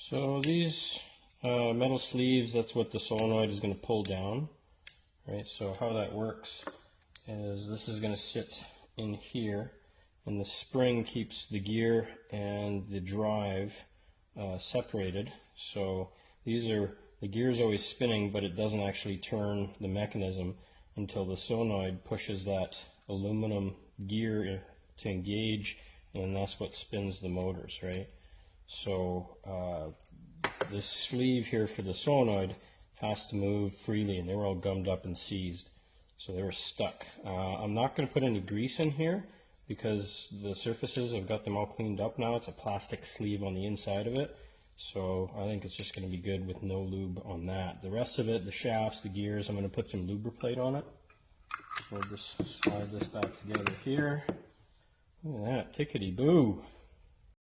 So these metal sleeves, that's what the solenoid is going to pull down, right? So how that works is this is going to sit in here, and the spring keeps the gear and the drive separated. So these are, the gear is always spinning, but it doesn't actually turn the mechanism until the solenoid pushes that aluminum gear to engage, and that's what spins the motors, right? So this sleeve here for the solenoid has to move freely, and they were all gummed up and seized, so they were stuck. I'm not going to put any grease in here because the surfaces, I've got them all cleaned up now. It's a plastic sleeve on the inside of it, so I think it's just going to be good with no lube on that. The rest of it, the shafts, the gears, I'm going to put some lubricate on it. We'll just slide this back together here. Look at that, TicketyBoo.